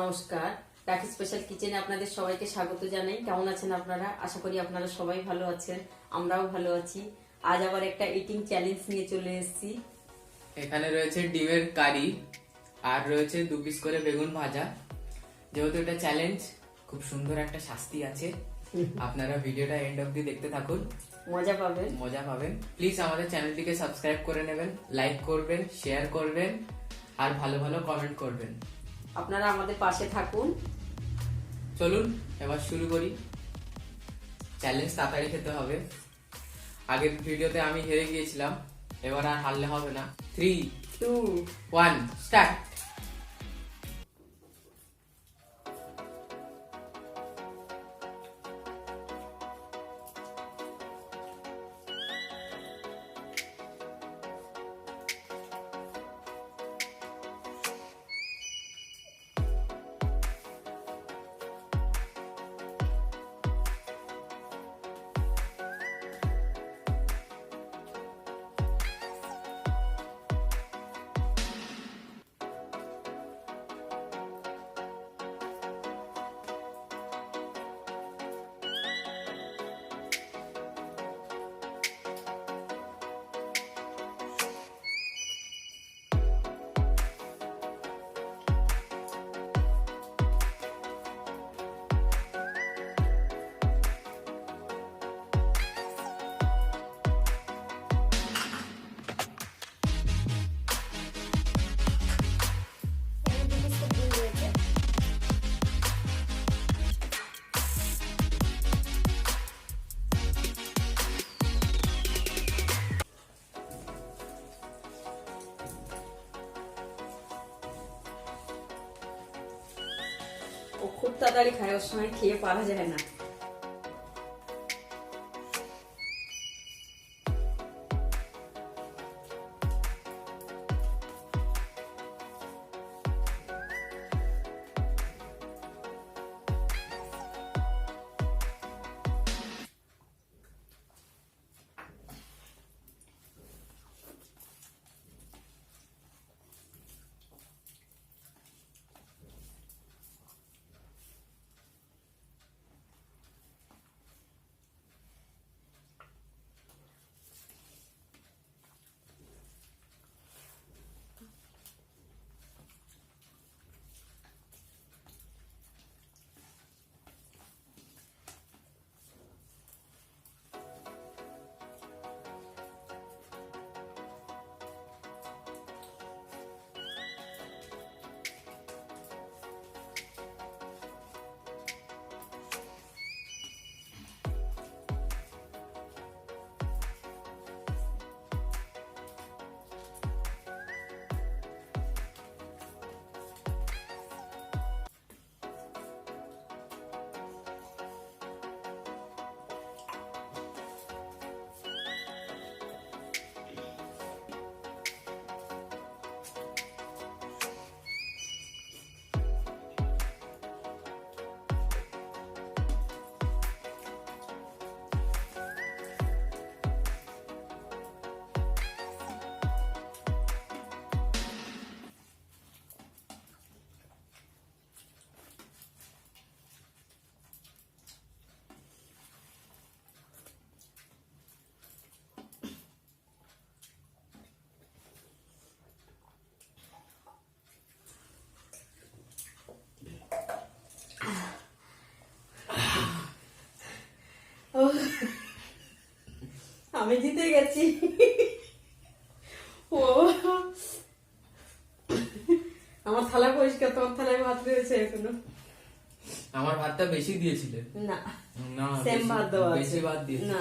নমস্কার, রাখি স্পেশাল কিচেনে আপনাদের সবাইকে স্বাগত জানাই। কেমন আছেন আপনারা? আশা করি আপনারা সবাই ভালো আছেন, আমরাও ভালো আছি। আজ আবার একটা ইটিং চ্যালেঞ্জ নিয়ে চলে এসেছি। এখানে রয়েছে ডিমের কারি আর রয়েছে 2 পিস করে বেগুন ভাজা। যেহেতু এটা চ্যালেঞ্জ, খুব সুন্দর একটা শাস্তি আছে। আপনারা ভিডিওটা এন্ড অবধি দেখতে থাকুন, মজা পাবেন। প্লিজ আমাদের চ্যানেলটিকে সাবস্ক্রাইব করে নেবেন, লাইক করবেন, শেয়ার করবেন আর ভালো ভালো কমেন্ট করবেন। আপনারা আমাদের পাশে থাকুন। চলুন এবার শুরু করি। চ্যালেঞ্জ তাড়াতাড়ি খেতে হবে। আগের ভিডিওতে আমি হেরে গিয়েছিলাম, এবার আর হারলে হবে না। 3, 2, 1 স্টার্ট। ও খুব তাড়াতাড়ি খায়, ওর সময় খেয়ে পারা যায় না। আমি জিতে গেছি। ও আমার থালা পরিষ্কার, তোমার থালায় ভাত রয়েছে এখনো। আমার ভাতটা বেশি দিয়েছিলে? না না, সেম ভাত দেওয়া আছে। বেশি ভাত দিয়েছি না।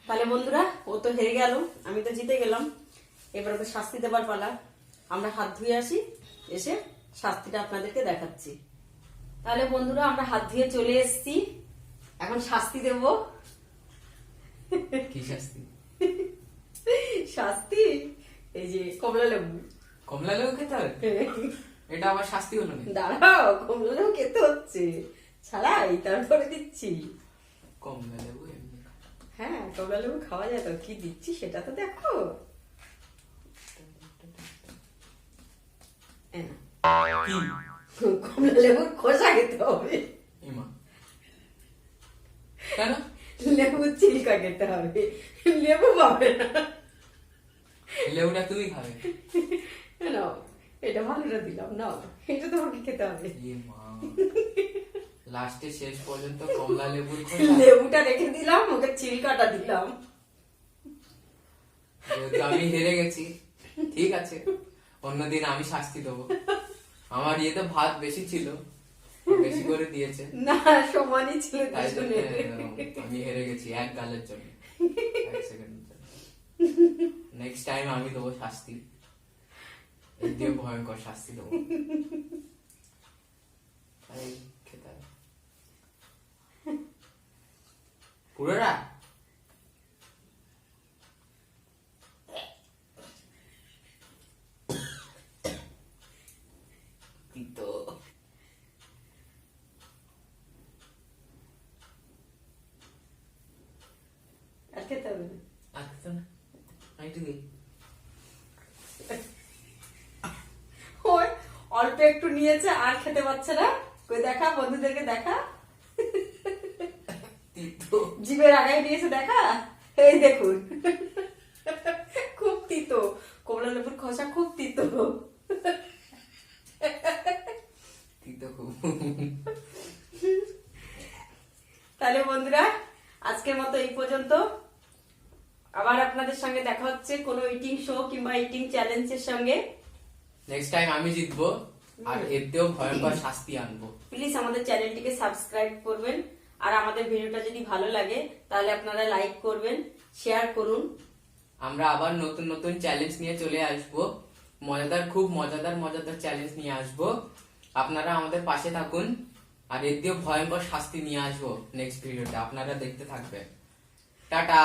তাহলে বন্ধুরা, ও তো হেরে গেল, আমি তো জিতে গেলাম। এবার ওকে শাস্তি দেবার পালা। আমরা হাত ধুয়ে আসি, এসে শাস্তিটা আপনাদেরকে দেখাচ্ছি। তাহলে বন্ধুরা, আমরা হাত ধুয়ে চলে এসেছি, এখন শাস্তি দেব। কি শাস্তি? শাস্তি এই যে কমলা লেবু। কমলা লেবু খেতে হবে? এটা আবার শাস্তি হলো না? দাঁড়াও, কমলা লেবু খেতে হচ্ছে, ছাড়াই তারপরে দিচ্ছি। কমলা লেবু এমনি? হ্যাঁ, কমলা লেবু খাওয়া যায় তো, কি দিচ্ছি সেটা তো দেখো। কি কমলা লেবুর খোসা খেতে হবে। ইমা কেন? লেবুর চিলিকা খেতে হবে, লেবু পাবে না। লেবুটা তুমি খাবে? নাও, এটা ভালোটা দিলাম, নাও এটা তোমাকে খেতে হবে। লাস্টে শেষ পর্যন্ত কমলা লেবুর খোসা। লেবুটা রেখে দিলাম, ওকে চিলকাটা দিলাম। যেহেতু আমি হেরে গেছি, ঠিক আছে, অন্যদিন আমি শাস্তি দেবো। আমার ইয়েতে ভাত বেশি ছিল, বেশি করে দিয়েছে, না সমানই ছিল তাই জন্য দুজনের। আমি হেরে গেছি এক গালের জন্য, এক সেকেন্ডের জন্য। নেক্সট টাইম আমি দেবো শাস্তি, এর দিয়ে ভয়ঙ্কর শাস্তি দেবো। তাই খেতে হবে পুরোটা। তিতো আর খেতে হবে না। আচ্ছা না, আমি একটু দিই। ওই অল্প একটু নিয়েছে আর খেতে পারছে না, কই দেখা বন্ধুদেরকে দেখা, তিতো জিভের আগায় নিয়েছে দেখা, এই দেখুন খুব তিতো, কমলা লেবুর খোসা খুব তিতো। তিতো খুব। তাহলে বন্ধুরা আজকের মতো এই পর্যন্ত, আবার আপনাদের সঙ্গে দেখা হচ্ছে কোনো ইটিং শো কিংবা ইটিং চ্যালেঞ্জের সঙ্গে। নেক্সট টাইম আমি জিতবো, আর এতেও ভয়ঙ্কর শাস্তি আনবো। প্লিজ আমাদের চ্যানেলটিকে সাবস্ক্রাইব করবেন, আর আমাদের ভিডিওটা যদি ভালো লাগে তাহলে আপনারা লাইক করবেন, শেয়ার করুন। আমরা আবার নতুন নতুন চ্যালেঞ্জ নিয়ে চলে আসবো, খুব মজাদার চ্যালেঞ্জ নিয়ে আসবো। আপনারা আমাদের পাশে থাকুন, আর এর দিয়েও ভয়ঙ্কর শাস্তি নিয়ে আসবো নেক্সট ভিডিওতে, আপনারা দেখতে থাকবেন। টাটা।